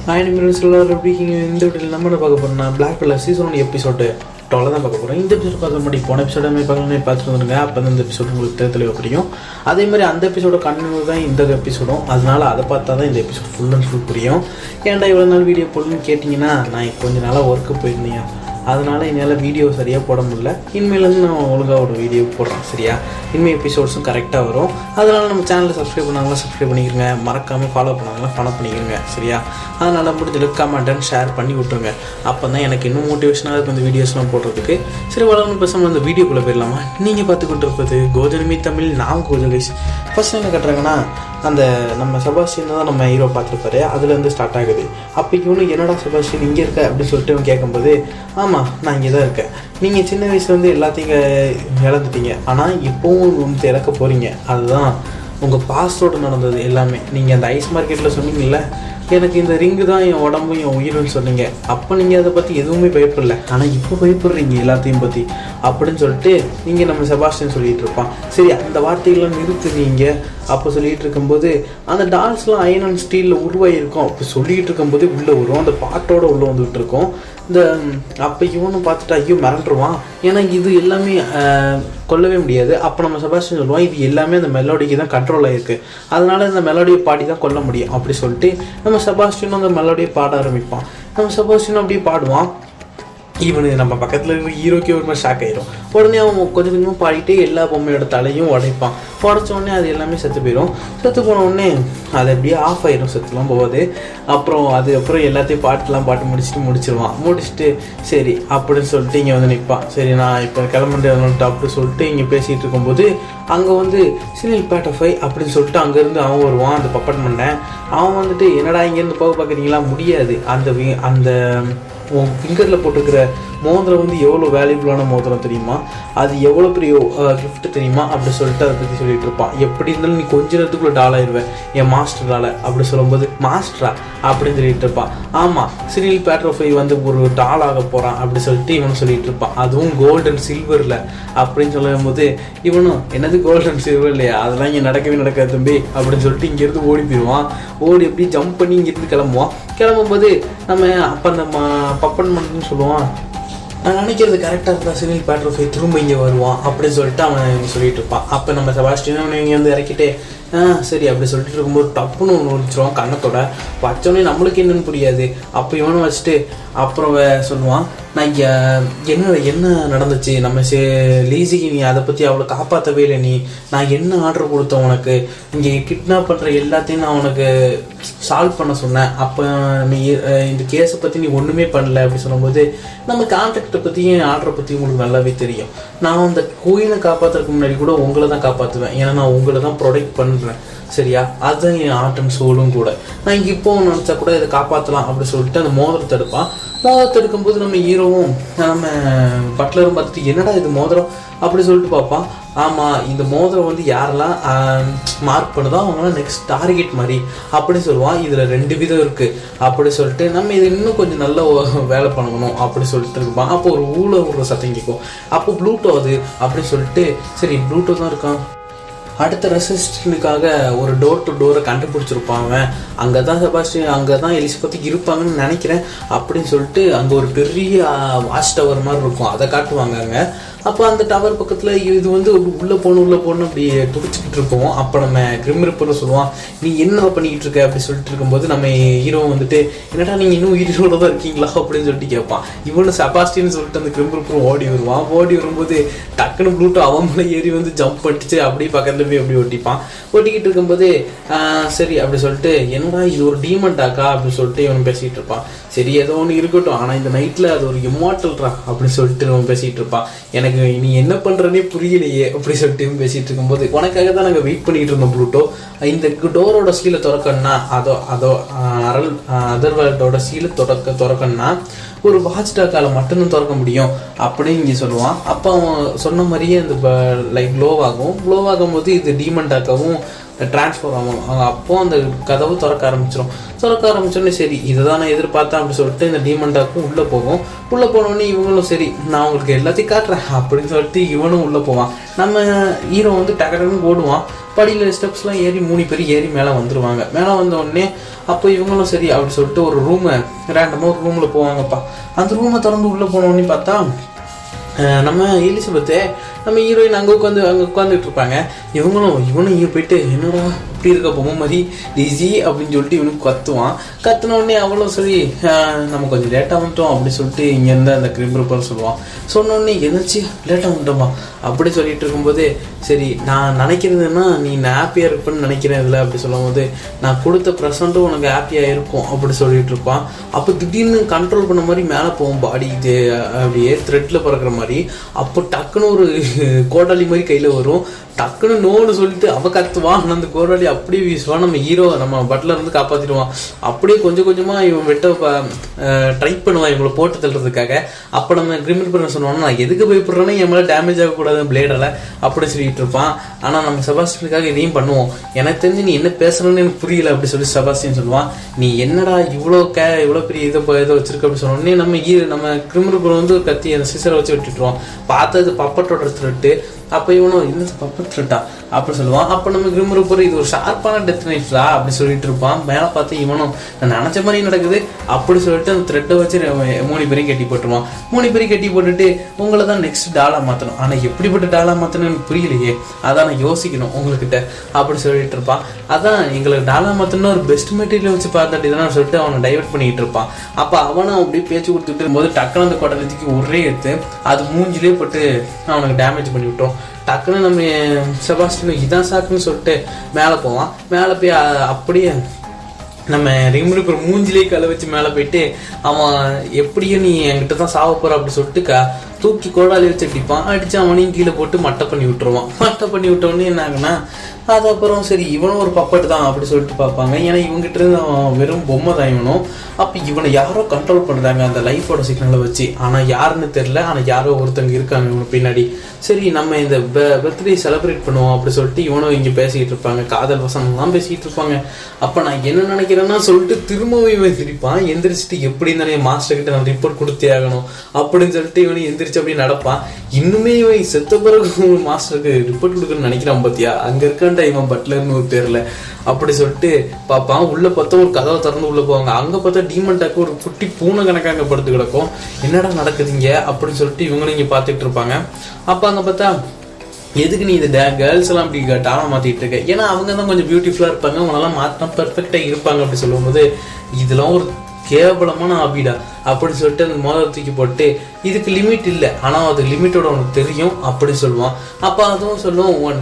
எப்படி இந்த வீட்டில் நம்ம பார்க்க போகிறோம்னா பிளாக் கலர் சீசன் 1 எபிசோடு 12 தான் பார்க்க போகிறோம். இந்த எபிசோட் பார்க்க முன்னாடி போன எபிசோட பார்த்துட்டு வந்துருங்க. அப்போ தான் இந்த எபிசோட் உங்களுக்கு தெளிவாக புரியும். அதே மாதிரி அந்த எபிசோட கண்டினியூ தான் இந்த எபிசோடும். அதனால அதை பார்த்தா தான் இந்த எபிசோட் ஃபுல் அண்ட் ஃபுல் புரியும். ஏன்டா இவ்வளோ நாள் வீடியோ போடணும்னு கேட்டிங்கன்னா, நான் கொஞ்சம் நாளாக ஒர்க்கு போயிருந்தேன். அதனால் என்னால் வீடியோ சரியாக போட முடியல. இனிமேலேருந்து நான் ஒழுங்காக ஒரு வீடியோ போடுறேன். சரியா? இனிமேல் எபிசோட்ஸும் கரெக்டாக வரும். அதனால் நம்ம சேனலை சப்ஸ்கிரைப் பண்ணாங்களா சப்ஸ்கிரைப் பண்ணிக்கிறங்க, மறக்காமல் ஃபாலோ பண்ணாங்களா ஃபாலோ பண்ணிக்கிறங்க. சரியா? அதனால் முடிஞ்சளவுக்கு கமெண்ட் அண்ட் ஷேர் பண்ணி விட்ருங்க. அப்போ தான் எனக்கு இன்னும் மோட்டிவேஷனாக இருக்கும் இந்த வீடியோஸ்லாம் போடுறதுக்கு. சரி, வளர்ந்து பேசாமல் அந்த வீடியோக்குள்ளே போயிடலாமா? நீங்கள் பார்த்துக்கிட்டு இருப்பது கோஜனமி தமிழ். நான் கோஜலேஷ். ஃபஸ்ட் என்ன கட்டுறாங்கன்னா, அந்த நம்ம செபாஸ்டியன் தான் நம்ம ஹீரோ பார்த்துருப்பாரு. அதுலேருந்து ஸ்டார்ட் ஆகுது. அப்போக்கு ஒன்று என்னடா செபாஸ்டியன் இங்கே இருக்க அப்படின்னு சொல்லிட்டு அவன் கேட்கும்போது, ஆமாம் நான் இங்கே தான் இருக்கேன். நீங்கள் சின்ன வயசுலேருந்து எல்லாத்தையும் இழந்துட்டீங்க, ஆனால் இப்போவும் வந்து இறக்க போகிறீங்க. அதுதான் உங்கள் பாஸ்டோடு நடந்தது எல்லாமே. நீங்கள் அந்த ஐஸ் மார்க்கெட்டில் சொன்னீங்கல்ல, எனக்கு இந்த ரிங்கு தான் என் உடம்பும் என் உயிர்னு சொன்னீங்க. அப்போ நீங்கள் அதை பற்றி எதுவுமே பயப்படல, ஆனால் இப்போ பயப்படுறீங்க எல்லாத்தையும் பற்றி அப்படின்னு சொல்லிட்டு நீங்கள் நம்ம செபாஸ்டியன் சொல்லிகிட்டு இருப்பான். சரி, அந்த வார்த்தைகள்லாம் நிறுத்துவீங்க அப்போ சொல்லிகிட்டு இருக்கும்போது, அந்த டால்ஸ்லாம் அயன் அண்ட் ஸ்டீலில் உருவாகிருக்கும். அப்போ சொல்லிகிட்டு இருக்கும்போது உள்ளே வரும், அந்த பாட்டோடு உள்ளே வந்துகிட்டு இருக்கோம். இந்த அப்போ இவனும் பார்த்துட்டு ஐயோ மிரண்டுருவான். ஏன்னா இது எல்லாமே கொல்லவே முடியாது. அப்போ நம்ம செபாஸ்டியன் சொல்லுவான், இது எல்லாமே அந்த மெலோடிக்கு தான் கண்ட்ரோல் ஆகிருக்கு, அதனால இந்த மெலோடியை பாடி தான் கொல்ல முடியும் அப்படி சொல்லிட்டு நம்ம செபாஸ்டியனும் அந்த மெலோடியை பாட ஆரம்பிப்பான். நம்ம செபாஸ்டியனும் அப்படியே பாடுவான். ஈவனு நம்ம பக்கத்தில் இருக்கிற ஹீரோக்கே ஒரு மாதிரி ஷாக் ஆகிடும். உடனே அவன் கொஞ்சம் கொஞ்சமாக பாடிட்டு எல்லா பொம்மையோட தலையும் உடைப்பான். உடச்ச உடனே அது எல்லாமே செத்து போயிடும். செத்து போன உடனே அது அப்படியே ஆஃப் ஆயிரும், செத்துலாம் போகாது. அதுக்கப்புறம் எல்லாத்தையும் பாட்டு முடிச்சிருவான். முடிச்சுட்டு சரி அப்படின்னு சொல்லிட்டு இங்கே வந்து நிற்பான். சரி நான் இப்போ கிளம்புறேன் அப்படின்னு சொல்லிட்டு இங்கே பேசிகிட்டு இருக்கும்போது, அங்கே வந்து சினில் பேட்டஃபை அப்படின்னு சொல்லிட்டு அங்கேருந்து அவன் வருவான், அந்த பப்பட் மண்டேன். அவன் வந்துட்டு என்னடா இங்கேருந்து போக பார்க்குறீங்களா? முடியாது, அந்த உன் ஃபிங்கரில் போட்டுருக்கிற மோதிரம் வந்து எவ்வளோ வேல்யூபுளான மோதிரம் தெரியுமா, அது எவ்வளோ பெரிய கிஃப்ட் தெரியுமா அப்படி சொல்லிட்டு அதை பற்றி சொல்லிட்டு இருப்பான். எப்படி இருந்தாலும் நீ கொஞ்ச நேரத்துக்குள்ளே டால் ஆயிடுவேன் என் மாஸ்டரால் அப்படி சொல்லும்போது, மாஸ்டரா அப்படின்னு சொல்லிட்டு இருப்பான். ஆமாம், சினில் பேட்ரோஃபை வந்து ஒரு டால் ஆக போகிறான் அப்படி சொல்லிட்டு இவனும் சொல்லிட்டு இருப்பான். அதுவும் கோல்டு அண்ட் சில்வரில் அப்படின்னு சொல்லும்போது, இவனும் என்னது கோல்டு அண்ட் சில்வர் இல்லையா, அதெல்லாம் இங்கே நடக்கவே நடக்காது தம்பி அப்படின்னு சொல்லிட்டு இங்கேருந்து ஓடி போயிடுவான். ஓடி எப்படி ஜம்ப் பண்ணி இங்கேருந்து கிளம்பும்போது நம்ம அப்போ அந்த பப்பன் மண்ணுன்னு சொல்லுவான். நான் நினைக்கிறது கரெக்டாக இருந்தால் சினில் பேட்ரோஃபை திரும்ப இங்கே வருவான் அப்படின்னு சொல்லிட்டு அவன் சொல்லிட்டு இருப்பான். அப்போ நம்ம செபாஸ்டியன் அவனை இங்கே வந்து இறக்கிட்டு சரி அப்படி சொல்லிட்டு இருக்கும்போது டப்புன்னு ஒன்று ஒழிச்சிருவான் கண்ணத்தோட. வச்சோடனே நம்மளுக்கு என்னன்னு புரியாது. அப்போ இவனும் வச்சுட்டு அப்புறம் சொல்லுவான், நான் என்ன நடந்துச்சு நம்ம லீஸிக்கு, நீ அதை பற்றி அவ்வளோ காப்பாற்றவே இல்லை. நான் என்ன ஆர்டர் கொடுத்தேன் உனக்கு, இங்கே கிட்னாப் பண்ணுற எல்லாத்தையும் நான் உனக்கு சால்வ் பண்ண சொன்னேன். அப்போ நீ இந்த கேஸை பற்றி நீ ஒன்றுமே பண்ணல அப்படி சொல்லும்போது, நம்ம கான்ட்ராக்டை பற்றியும் ஆர்டரை பற்றியும் உங்களுக்கு நல்லாவே தெரியும். நான் அந்த குயினை காப்பாற்றுறதுக்கு முன்னாடி கூட உங்களை தான் காப்பாற்றுவேன், ஏன்னா நான் உங்களை தான் ப்ரொடெக்ட் பண்ணுறேன். சரியா? அதுதான் என் ஆர்ட் அண்ட் சோலும் கூட. நான் இங்கே இப்போ நினச்சா கூட இதை காப்பாற்றலாம் அப்படி சொல்லிட்டு அந்த மோதிரத்தை எடுப்பான். மோதிரத்தை எடுக்கும்போது நம்ம ஹீரோவும் நம்ம பட்லரும் பார்த்துட்டு, என்னடா இது மோதிரம் அப்படி சொல்லிட்டு பார்ப்பான். ஆமாம், இந்த மோதிரம் வந்து யாரெல்லாம் மார்க் பண்ணுதோ அவங்களாம் நெக்ஸ்ட் டார்கெட் மாதிரி அப்படி சொல்லுவான். இதில் 2 விதம் இருக்குது அப்படி சொல்லிட்டு நம்ம இது இன்னும் கொஞ்சம் நல்ல வேலை பண்ணணும் அப்படி சொல்லிட்டு இருப்பான். அப்போ ஒரு ஊழ சத்தம் கேட்கும். அப்போ ப்ளூட்டோ அது அப்படி சொல்லிட்டு, சரி ப்ளூட்டோ தான் இருக்கான். அடுத்த ரெசிஸ்டன்ட்டுக்காக ஒரு டோர் டு டோரை கண்டுபிடிச்சிருப்பாங்க. அங்கே தான் செபாஸ்டியன், அங்கே தான் எலிசபெத் இருப்பாங்கன்னு நினைக்கிறேன் அப்படின்னு சொல்லிட்டு அங்கே ஒரு பெரிய வாட்ச் டவர் மாதிரி இருக்கும், அதை காட்டுவாங்க அங்கே. அப்போ அந்த டவர் பக்கத்தில் இது வந்து உள்ளே போகணும் அப்படி துடிச்சிக்கிட்டு இருப்போம். அப்போ நம்ம கிரிமிருப்பர்னு சொல்லுவான், நீ என்ன பண்ணிக்கிட்டு இருக்க அப்படி சொல்லிட்டு இருக்கும்போது நம்ம ஹீரோ வந்துட்டு, என்னடா நீங்கள் இன்னும் உயிரோட தான் இருக்கீங்களா அப்படின்னு சொல்லிட்டு கேட்பான். இவனு செபாஸ்டியன் சொல்லிட்டு அந்த கிரிமிருப்பரும் ஓடி வருவான். ஓடி வரும்போது டக்குன்னு ப்ளூட்டோ அவன் மேலே ஏறி வந்து ஜம்ப் அடிச்சு அப்படியே பக்கத்தில் போய் அப்படி ஒட்டிப்பான். ஒட்டிக்கிட்டு இருக்கும்போது சரி அப்படி சொல்லிட்டு, என்னடா இது ஒரு டீமண்டாக்கா அப்படின்னு சொல்லிட்டு இவன் பேசிகிட்டு இருப்பான். சரி ஏதோ ஒன்று இருக்கட்டும், ஆனால் இந்த நைட்டில் அது ஒரு இம்மார்டல்ரா அப்படின்னு சொல்லிட்டு அவன் பேசிகிட்டு இருப்பான். எனக்கு நீ என்ன பண்ணுறனே புரியலையே அப்படி சொல்லிட்டு பேசிகிட்டு இருக்கும்போது, உனக்காக தான் நாங்கள் வெயிட் பண்ணிகிட்டு இருந்தோம் ப்ளூட்டோ. இந்த டோரோட சீலை திறக்கணும்னா அதோ அதர்வேல்டோட சீலை திறக்கணும்னா ஒரு வாட்ச் டாக்கால மட்டும்தான் திறக்க முடியும் அப்படின்னு இங்கே சொல்லுவான். அப்போ அவன் சொன்ன மாதிரியே அந்த லைக் க்ளோவாகும் போது இது டீமன் டாக்காவும் ட்ரான்ஸ்ஃபர் ஆகும். அவங்க அப்போ அந்த கதவு திறக்க ஆரம்பிச்சோன்னே சரி இதுதான் நான் எதிர்பார்த்தேன் அப்படின்னு சொல்லிட்டு இந்த டீமன் டாக்கும் உள்ளே போகும். உள்ளே போனோடனே இவங்களும் சரி நான் உங்களுக்கு எல்லாத்தையும் காட்டுறேன் அப்படின்னு சொல்லிட்டு இவனும் உள்ளே போவான். நம்ம ஹீரோ வந்து டக்குன்னு ஓடுவான். படியில் ஸ்டெப்ஸ்லாம் ஏறி 3 பேர் ஏறி மேலே வந்துடுவாங்க. மேலே வந்தோடனே அப்போ இவங்களும் சரி அப்படி சொல்லிட்டு ஒரு ரேண்டமாக ஒரு ரூமில் போவாங்கப்பா. அந்த ரூமை திறந்து உள்ளே போனோடனே பார்த்தா நம்ம எலிசபெத்து நம்ம ஹீரோயின் அங்கே உட்காந்துட்டு இருப்பாங்க. இவனும் போயிட்டு என்னடா இப்படி இருக்க பொம்மை மாதிரி டிஜி அப்படின்னு சொல்லிட்டு இவனுக்கு கத்துனோடனே அவளும் சரி நம்ம கொஞ்சம் லேட்டாக வந்துட்டோம் அப்படின்னு சொல்லிட்டு இங்கேருந்து அந்த கிரிம் ரிப்பர் சொல்லுவான். சொன்னோடனே எதாச்சு லேட்டாக வந்துட்டோமா அப்படி சொல்லிட்டு இருக்கும்போது சரி நான் நினைக்கிறதுன்னா நீ ஹாப்பியாக இருப்பேன்னு நினைக்கிறேன் இதில் அப்படி சொல்லும் போது நான் கொடுத்த ப்ரெசண்ட்டும் உனக்கு ஹாப்பியாக இருக்கும் அப்படி சொல்லிட்டு இருப்பான். அப்போ திடீர்னு கண்ட்ரோல் பண்ண மாதிரி மேலே போவோம் பாடி இது அப்படியே த்ரெட்டில் பறக்கிற மாதிரி. அப்போ டக்குன்னு ஒரு கோடாலி மாதிரி கையில் வரும். டக்குன்னு நோன்னு சொல்லிட்டு அவ கத்துவான். அந்த கோடாலி அப்படியே வீசுவான். நம்ம ஹீரோ நம்ம பட்லர் இருந்து காப்பாற்றிடுவான். அப்படியே கொஞ்சம் கொஞ்சமாக இவன் ட்ரை பண்ணுவான் இவங்களை போட்டு தள்ளுறதுக்காக. அப்போ நம்ம கிரிமினல் பண்ண சொன்னோன்னா நான் எதுக்கு பயப்படுறேன்னா என் மேலே டேமேஜ் ஆகக்கூடாது பிளேடால் அப்படி சொல்லிட்டு இருப்பான். ஆனால் நம்ம செபாஸ்டியனுக்காக இதையும் பண்ணுவோம். எனக்கு தெரிஞ்சு நீ என்ன பேசுறேன்னு எனக்கு புரியல அப்படி சொல்லி செபாஸ்டியன் சொல்லுவான். நீ என்னடா இவ்வளோ பெரிய இதை வச்சிருக்க அப்படி சொன்னோடனே நம்ம கிரிமினல் வந்து ஒரு கத்தி அந்த சிசரை வச்சு விட்டுட்டுருவோம். பார்த்தது பப்பட்டோட த்ரெட்டு. அப்போ இவனும் என்ன பப்பட் த்ரெட்டா அப்படி சொல்லுவான். அப்போ நம்ம கிரிம் ரிப்பர் இது ஒரு ஷார்ப்பான டெத் நைட்ஸா அப்படி சொல்லிட்டு இருப்பான். மேலே பார்த்து இவனும் நான் நினச்ச மாதிரி நடக்குது அப்படி சொல்லிட்டு அந்த த்ரெட்டை வச்சு 3 பேரையும் கட்டி போட்டுருவான். 3 பேரையும் கட்டி போட்டுட்டு உங்களை தான் நெக்ஸ்ட் டாலா மாற்றணும். ஆனால் எப்படிப்பட்ட டாலா மாற்றணும்னு எனக்கு புரியலையே, அதான் நான் யோசிக்கணும் உங்ககிட்ட அப்படி சொல்லிட்டு இருப்பான். அதான் எங்களுக்கு டாலா மாற்றணும்னு ஒரு பெஸ்ட் மெட்டீரியல் வச்சு பார்த்துட்டு தான் சொல்லிட்டு அவனை டைவர்ட் பண்ணிட்டு இருப்பான். அப்போ அவனும் அப்படியே பேச்சு கொடுத்துட்டு இருக்கும்போது டக்குனு அந்த கொட்டலத்துக்கு ஒரே எடுத்து அது மூஞ்சிலே போட்டு அவனுக்கு டேமேஜ் பண்ணி விட்டோம். டக்குன்னு நம்ம செபாஸ்டியன் இதான் சாக்குன்னு சொல்லிட்டு மேலே போவான். மேலே போய் அப்படியே நம்ம ரிம் ரிப்பர் மூஞ்சிலே கலை வச்சு மேலே போயிட்டு அவன் எப்படியும் நீ என்கிட்ட தான் சாவ போற அப்படி சொல்லிட்டு தூக்கி கோடாலி வச்சு அடிச்சு அவனையும் கீழே போட்டு மட்டை பண்ணி விட்டுருவான். மட்டை பண்ணி விட்டோடனே என்ன ஆகுனா அது அப்புறம் சரி இவனும் ஒரு பப்பட்டு தான் அப்படி சொல்லிட்டு பார்ப்பாங்க. ஏன்னா இவங்ககிட்ட இருந்து அவன் வெறும் பொம்மை தான் இவனும். அப்போ இவனை யாரோ கண்ட்ரோல் பண்ணுறாங்க அந்த லைஃபோட சிக்னலை வச்சு. ஆனால் யாருன்னு தெரில, ஆனால் யாரோ ஒருத்தங்க இருக்காங்க இவனு பின்னாடி. சரி நம்ம இந்த பர்த்டே செலிப்ரேட் பண்ணுவோம் அப்படி சொல்லிட்டு இவனும் இங்கே பேசிக்கிட்டு இருப்பாங்க. காதல் வசனம்லாம் பேசிக்கிட்டு இருப்பாங்க. அப்போ நான் என்ன நினைக்கிறேன்னா சொல்லிட்டு திரும்பவும் இவன் சிரிப்பான். எந்திரிச்சிட்டு எப்படி இருந்தானே மாஸ்டர் கிட்ட நான் ரிப்போர்ட் கொடுத்தே ஆகணும் அப்படின்னு சொல்லிட்டு இவனை எந்திரிச்சு அப்படி நடப்பான். இன்னுமே இவன் செத்த பிறகு மாஸ்டருக்கு ரிப்போர்ட் கொடுக்குறேன்னு நினைக்கிறான் பார்த்தியா, அங்கே இருக்கான்டா இவன் பட்லர்னு ஒரு பேர்ல அப்படி சொல்லிட்டு பார்ப்பான். உள்ள பார்த்தா ஒரு கதவை திறந்து உள்ள போவாங்க. அங்கே பார்த்தா டீமன் டாக்கு ஒரு குட்டி பூனை கணக்காக படுத்து கிடக்கும். என்னடா நடக்குதுங்க அப்படின்னு சொல்லிட்டு இவங்களும் இங்கே பார்த்துட்டு இருப்பாங்க. அப்போ அங்கே பார்த்தா எதுக்கு நீ இந்த கேர்ள்ஸ் எல்லாம் அப்படி டாலா மாற்றிட்டு இருக்க, ஏன்னா அவங்க தான் கொஞ்சம் பியூட்டிஃபுல்லாக இருப்பாங்க, அவங்களெல்லாம் மாற்றினா பெர்ஃபெக்டாக இருப்பாங்க அப்படி சொல்லும்போது இதெல்லாம் ஒரு கேவலமான ஆபிடா அப்படி சொல்லிட்டு அந்த மோதிரம் தூக்கி போட்டு இதுக்கு லிமிட் இல்லை, ஆனால் அது லிமிட்டோட உனக்கு தெரியும் அப்படி சொல்லுவான். அப்போ அதுவும் சொல்லுவோம்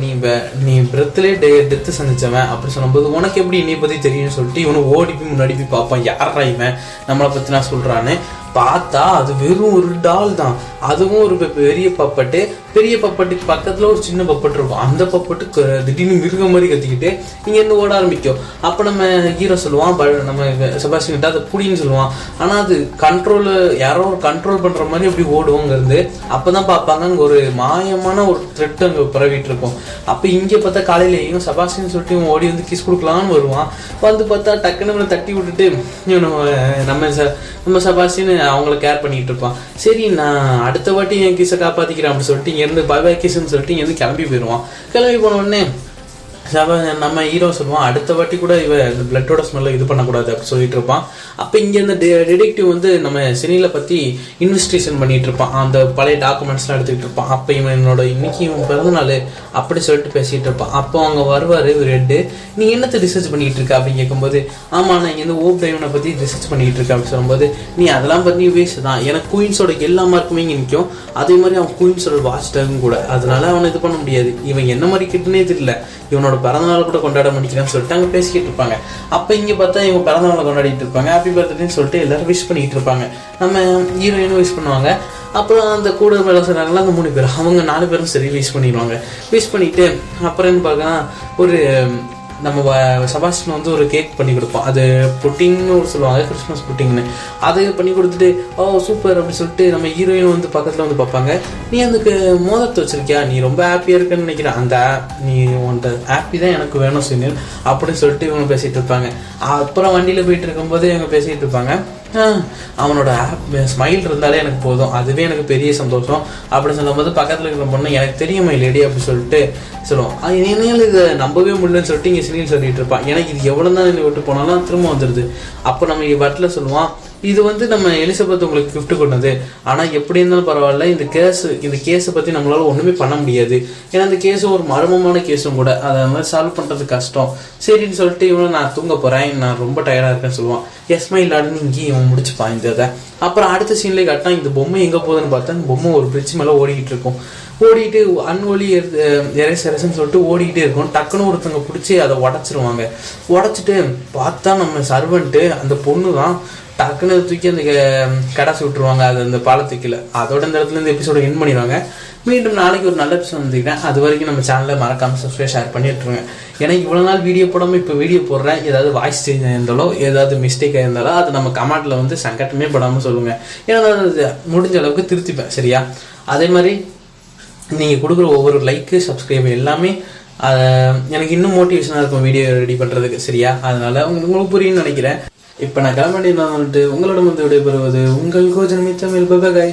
நீ பிரெத்லேயே டெத்து சந்திச்சவன் அப்படி சொல்லும்போது உனக்கு எப்படி என்னை பற்றி தெரியும்னு சொல்லிட்டு இவனை ஓடி போய் முன்னாடி போய் பார்ப்பான். யாரா இவன் நம்மளை பற்றி நான் சொல்கிறான்னு பார்த்தா அது வெறும் ஒரு டால் தான். அதுவும் ஒரு பெரிய பப்பட்டுக்கு பக்கத்தில் ஒரு சின்ன பப்பட்டு இருக்கும். அந்த பப்பட்டு திடீர்னு மிருகம் மாதிரி கத்திக்கிட்டு இங்கேருந்து ஓட ஆரம்பிக்கும். அப்போ நம்ம ஹீரோ சொல்லுவான் நம்ம செபாஸ்டியன் கிட்ட அதை புடின்னு சொல்லுவான். ஆனால் அது யாரோ ஒரு கண்ட்ரோல் பண்ணுற மாதிரி அப்படி ஓடுவோங்கிறது. அப்போ தான் பார்ப்பாங்க அங்கே ஒரு மாயமான ஒரு த்ரெட் அங்கே பரவிட்டு இருக்கும். அப்போ இங்கே பார்த்தா காலையிலேயும் செபாஸ்டியன் சொல்லிட்டு இவன் ஓடி வந்து கிஸ் கொடுக்கலான்னு வருவான். வந்து பார்த்தா டக்குன்னு தட்டி விட்டுட்டு நம்ம செபாஸ்டியன் அவங்கள கேர் பண்ணிட்டு இருப்பான். சரி நான் அடுத்த வாட்டி என் கிஸை காப்பாற்றிக்கிறேன் அப்படின்னு சொல்லிட்டு இங்கேருந்து பாய் கிஸ்ன்னு சொல்லிட்டு இங்கேருந்து கிளம்பி போயிடுவான். கிளம்பி போன உடனே நம்ம ஹீரோ சொல்லுவான் அடுத்த வாட்டி கூட இந்த பிளட்டோட ஸ்மெல்ல இது பண்ணக்கூடாது அப்படி சொல்லிட்டு இருப்பான். அப்போ இங்கே இந்த டிடெக்டிவ் வந்து நம்ம சினில பற்றி இன்வெஸ்டிகேஷன் பண்ணிட்டு இருப்பான். அந்த பழைய டாக்குமெண்ட்ஸ்லாம் எடுத்துக்கிட்டு இருப்பான். அப்போ இன்னைக்கு இவன் பிறந்தநாள் அப்படி சொல்லிட்டு பேசிகிட்டு இருப்பான். அப்போ அவங்க வருவார் ரெட்டு, நீ என்னத்தை ரிசர்ச் பண்ணிட்டு இருக்க அப்படின்னு கேட்கும்போது ஆமாம் நான் இங்கே ஓப் டைவனை பற்றி ரிசர்ச் பண்ணிட்டு இருக்கேன் அப்படின்னு சொல்லும்போது நீ அதெல்லாம் பற்றி வேஸ்ட் தான், எனக்கு குயின்ஸோட எல்லா மார்க்குமே இங்கே நிற்கும், அதே மாதிரி அவன் குயின்ஸோட வாட்ச் டாகும் கூட, அதனால அவனை இது பண்ண முடியாது, இவன் என்ன மாதிரி கிட்டனே தெரியல, இவனோட பிறந்தநாள் கூட கொண்டாட முடிக்கலாம்னு சொல்லிட்டு அங்கே பேசிக்கிட்டு இருப்பாங்க. அப்போ இங்கே பார்த்தா இவங்க பிறந்தநாளை கொண்டாடிட்டு இருப்பாங்க. ஹாப்பி பர்த்டேன்னு சொல்லிட்டு எல்லாரும் விஷ் பண்ணிக்கிட்டு இருப்பாங்க. நம்ம ஹீரோயினும் விஷ் பண்ணுவாங்க. அப்புறம் அந்த கூட வேலை செய்கிறாங்களா அந்த 3 பேர் அவங்க 4 பேரும் சரி விஷ் பண்ணிடுவாங்க. விஷ் பண்ணிவிட்டு அப்புறம் பார்க்கலாம் ஒரு நம்ம செபாஸ்டியன் வந்து ஒரு கேக் பண்ணி கொடுப்போம், அது புட்டிங்னு சொல்லுவாங்க, கிறிஸ்மஸ் புட்டிங்னு. அதை பண்ணி கொடுத்துட்டு சூப்பர் அப்படின்னு சொல்லிட்டு நம்ம ஹீரோயின் வந்து பக்கத்தில் வந்து பார்ப்பாங்க. நீ அதுக்கு மோதிரத்தை வச்சிருக்கியா, நீ ரொம்ப ஹாப்பியாக இருக்குன்னு நினைக்கிறேன், அந்த நீ உன்ட ஹாப்பி தான் எனக்கு வேணும் சுனில் அப்படின்னு சொல்லிட்டு இவங்க பேசிகிட்டு இருப்பாங்க. அப்புறம் வண்டியில் போயிட்டு இருக்கும்போது இவங்க பேசிகிட்டு இருப்பாங்க, அவனோட ஸ்மைல் இருந்தாலே எனக்கு போதும், அதுவே எனக்கு பெரிய சந்தோஷம் அப்படின்னு சொல்லும்போது பக்கத்தில் இருக்கிற பொண்ணு எனக்கு தெரியுமா லேடி அப்படின்னு சொல்லிட்டு சொல்லுவோம். என்னால் இதை நம்பவே முடியலன்னு சொல்லிட்டு இங்கே சுனில் சொல்லிட்டு இருப்பான். எனக்கு இது எவ்வளோ தான் என்னை விட்டு போனாலும் திரும்ப வந்துடுது. அப்போ நம்ம வட்டில் சொல்லுவான், இது வந்து நம்ம எலிசபெத் உங்களுக்கு கிஃப்ட் கொண்டது, ஆனால் எப்படி இருந்தாலும் பரவாயில்ல, இந்த கேஸை பற்றி நம்மளால ஒன்றுமே பண்ண முடியாது, ஏன்னா இந்த கேஸும் ஒரு மர்மமான கேஸும் கூட, அதை மாதிரி சால்வ் பண்ணுறது கஷ்டம். சரின்னு சொல்லிட்டு இவன் நான் தூங்க போகிறேன், நான் ரொம்ப டயர்டாக இருக்கேன்னு சொல்லுவான். எஸ்மா இல்லாடுன்னு இங்கேயும் இவன் முடிச்சுப்பான் இந்த இதை. அப்புறம் அடுத்த சீன்லேயே கரெக்டாக இந்த பொம்மை எங்கே போகுதுன்னு பார்த்தா இந்த பொம்மை ஒரு பிரிட்ஜ் மேலே ஓடிக்கிட்டு இருக்கும். ஓடிட்டு அன்வொலி எரேசன்னு சொல்லிட்டு ஓடிக்கிட்டே இருக்கும். டக்குன்னு ஒருத்தவங்க பிடிச்சி அதை உடச்சிருவாங்க. உடச்சிட்டு பார்த்தா நம்ம சர்வெண்ட்டு அந்த பொண்ணு தான் டக்குன்னு தூக்கி அந்த கடாசி விட்டுருவாங்க, அது அந்த பாலத்துக்கில். அதோட இந்த இடத்துல இந்த எபிசோட என் பண்ணிடுவாங்க. மீண்டும் நாளைக்கு ஒரு நல்ல எபிசோட் வந்துக்கிறேன். அது வரைக்கும் நம்ம சேனலை மறக்காமல் சப்ஸ்கிரைப் ஷேர் பண்ணிட்டுருங்க. ஏன்னா இவ்வளோ நாள் வீடியோ போடாமல் இப்போ வீடியோ போடுறேன். ஏதாவது வாய்ஸ் சேஞ்ச் ஆயிருந்தாலோ ஏதாவது மிஸ்டேக் இருந்தாலோ அது நம்ம கமெண்ட்டில் வந்து சங்கட்டமே படாமல் சொல்லுங்கள். ஏன்னா நான் முடிஞ்ச அளவுக்கு திருத்திப்பேன், சரியா? அதே மாதிரி நீங்கள் கொடுக்குற ஒவ்வொரு லைக்கு சப்ஸ்கிரைப் எல்லாமே எனக்கு இன்னும் மோட்டிவேஷனாக இருக்கும் வீடியோ ரெடி பண்ணுறதுக்கு, சரியா? அதனால் உங்களுக்கு புரியும்னு நினைக்கிறேன். இப்போ நான் கிளம்ப வேண்டியது வந்துட்டு உங்களோட வந்து விடைபெறுவது உங்கள் கோஜன் மித்தமிழ். பை.